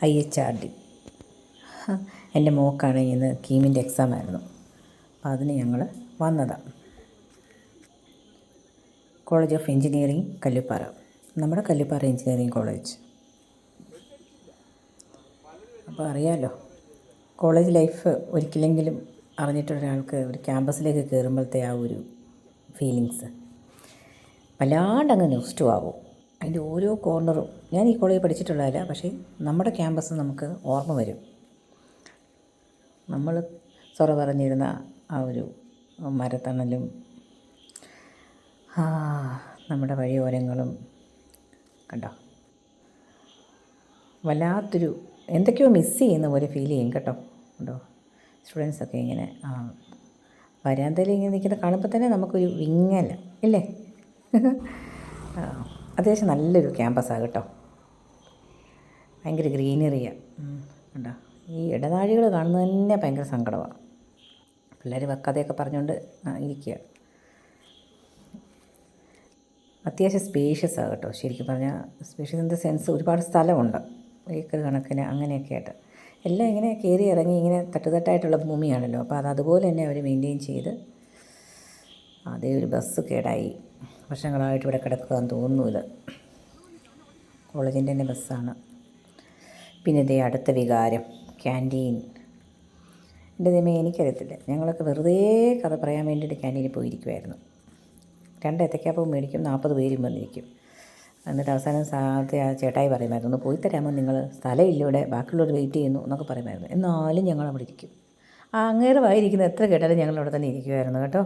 IHRD. എൻ്റെ മോക്കാണ് ഇന്ന് കീമിൻ്റെ exam ആയിരുന്നു. അപ്പോൾ അതിന് ഞങ്ങൾ വന്നതാണ്. കോളേജ് ഓഫ് എഞ്ചിനീയറിംഗ് കല്ലുപ്പാറ, നമ്മുടെ കല്ലുപ്പാറ എഞ്ചിനീയറിംഗ് കോളേജ്. അപ്പോൾ അറിയാമല്ലോ, കോളേജ് ലൈഫ് ഒരിക്കലെങ്കിലും അറിഞ്ഞിട്ടൊരാൾക്ക് ഒരു ക്യാമ്പസിലേക്ക് കയറുമ്പോഴത്തെ ആ ഒരു ഫീലിങ്സ് വല്ലാണ്ടങ്ങ് നെക്സ്റ്റ് ആവും. അതിൻ്റെ ഓരോ കോർണറും, ഞാൻ ഈ കോളേജിൽ പഠിച്ചിട്ടുള്ളതല്ല, പക്ഷേ നമ്മുടെ ക്യാമ്പസ് നമുക്ക് ഓർമ്മ വരും. നമ്മൾ സൊറ പറഞ്ഞിരുന്ന ആ ഒരു മരത്തണലും നമ്മുടെ വഴിയോരങ്ങളും കണ്ടോ, വല്ലാത്തൊരു എന്തൊക്കെയോ മിസ്സ് ചെയ്യുന്ന പോലെ ഫീൽ ചെയ്യും കേട്ടോ. കണ്ടോ, സ്റ്റുഡൻസൊക്കെ ഇങ്ങനെ വരാന്തയിൽ ഇങ്ങനെ നിൽക്കുന്ന കാണുമ്പോൾ തന്നെ നമുക്കൊരു വിങ്ങല ഇല്ലേ. അത്യാവശ്യം നല്ലൊരു ക്യാമ്പസാണ് കേട്ടോ, ഭയങ്കര ഗ്രീനറിയാണ്. കണ്ടോ, ഈ ഇടനാഴികൾ കാണുന്നത് തന്നെ ഭയങ്കര സങ്കടമാണ്. പിള്ളേർ കഥയൊക്കെ പറഞ്ഞുകൊണ്ട് ഇരിക്കുക. അത്യാവശ്യം സ്പേഷ്യസാണ് കേട്ടോ, ശരിക്കും പറഞ്ഞാൽ സ്പേഷ്യസ് ഇൻ ദ സെൻസ് ഒരുപാട് സ്ഥലമുണ്ട്, ഏക്കർ കണക്കിന് അങ്ങനെയൊക്കെ ആയിട്ട്. എല്ലാം ഇങ്ങനെ കയറി ഇറങ്ങി ഇങ്ങനെ തട്ടുതട്ടായിട്ടുള്ള ഭൂമിയാണല്ലോ. അപ്പോൾ അതുപോലെ തന്നെ അവർ മെയിൻറ്റെയിൻ ചെയ്ത്. അതേ ഒരു ബസ് കേടായി വർഷങ്ങളായിട്ട് ഇവിടെ കിടക്കുകയെന്ന് തോന്നുന്നു. ഇത് കോളേജിൻ്റെ തന്നെ ബസ്സാണ്. പിന്നെ ഇതേ അടുത്ത വികാരം ക്യാൻറ്റീൻ. എൻ്റെ ദൈവമേ, എനിക്കറിയത്തില്ല, ഞങ്ങളൊക്കെ വെറുതെ കഥ പറയാൻ വേണ്ടിയിട്ട് ക്യാൻറ്റീനിൽ പോയിരിക്കുമായിരുന്നു. 2 ഏത്തയ്ക്കാപ്പവും മേടിക്കും, 40 പേരും വന്നിരിക്കും. എന്നിട്ട് അവസാനം ചേട്ടായി പറയുമായിരുന്നു, ഒന്ന് പോയി തരാമോ നിങ്ങൾ, സ്ഥലമില്ല ഇവിടെ, ബാക്കിയുള്ളവർ വെയിറ്റ് ചെയ്യുന്നു എന്നൊക്കെ പറയുമായിരുന്നു. എന്നാലും ഞങ്ങൾ അവിടെ ഇരിക്കും. അങ്ങേറെ വായിരിക്കുന്നത് എത്ര കേട്ടാലും ഞങ്ങൾ അവിടെ തന്നെ ഇരിക്കുമായിരുന്നു കേട്ടോ.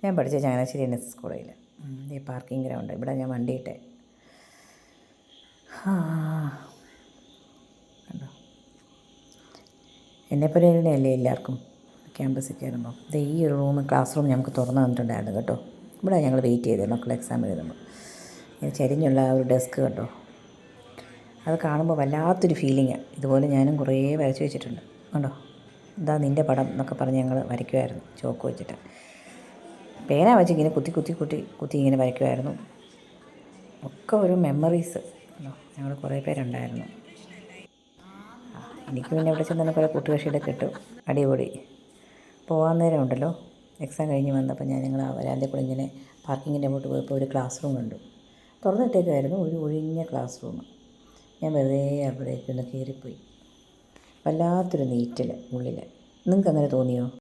ഞാൻ പഠിച്ച ചങ്ങനാശ്ശേരി NSS കോളേജിൽ ഈ പാർക്കിംഗ് ഗ്രൗണ്ട്, ഇവിടെ ഞാൻ വണ്ടിയിട്ടെ. കണ്ടോ, എന്നെപ്പോലെ തന്നെയല്ലേ എല്ലാവർക്കും ക്യാമ്പസിൽ കയറുമ്പോൾ. ഈ ഒരു ക്ലാസ് റൂം ഞങ്ങൾക്ക് തുറന്നു തന്നിട്ടുണ്ടായിരുന്നു കേട്ടോ. ഇവിടെ ഞങ്ങൾ വെയിറ്റ് ചെയ്തത് മക്കൾ എക്സാം എഴുതുമ്പോൾ. ചരിഞ്ഞുള്ള ആ ഒരു ഡെസ്ക് കണ്ടോ, അത് കാണുമ്പോൾ വല്ലാത്തൊരു ഫീലിങ്ങാണ്. ഇതുപോലെ ഞാനും കുറേ വരച്ച് വെച്ചിട്ടുണ്ട് കണ്ടോ. ഇതാ നിൻ്റെ പടം എന്നൊക്കെ പറഞ്ഞ് ഞങ്ങൾ വരയ്ക്കുമായിരുന്നു ചോക്ക് വെച്ചിട്ട്. പേന വെച്ച് ഇങ്ങനെ കുത്തി ഇങ്ങനെ വരയ്ക്കുമായിരുന്നു. ഒക്കെ ഒരു മെമ്മറീസ് കണ്ടോ. ഞങ്ങൾ കുറേ പേരുണ്ടായിരുന്നു. എനിക്ക് പിന്നെ ഇവിടെ ചെന്ന് കുറേ കൂട്ടുകക്ഷിയുടെ കിട്ടും, അടിപൊളി. പോകാൻ നേരം ഉണ്ടല്ലോ, എക്സാം കഴിഞ്ഞ് വന്നപ്പോൾ ഞങ്ങൾ ആ വരാന്തയിൽ കൂടെ ഇങ്ങനെ പാർക്കിങ്ങിൻ്റെ അങ്ങോട്ട് പോയപ്പോൾ ഒരു ക്ലാസ് റൂം കണ്ടു. തുറന്നിട്ടേക്കായിരുന്നു, ഒരു ഒഴിഞ്ഞ ക്ലാസ് റൂം. ഞാൻ വെറുതെ അവിടേക്കൊന്ന് കയറിപ്പോയി. വല്ലാത്തൊരു നീറ്റൽ ഉള്ളിൽ. നിങ്ങൾക്ക് അങ്ങനെ തോന്നിയോ?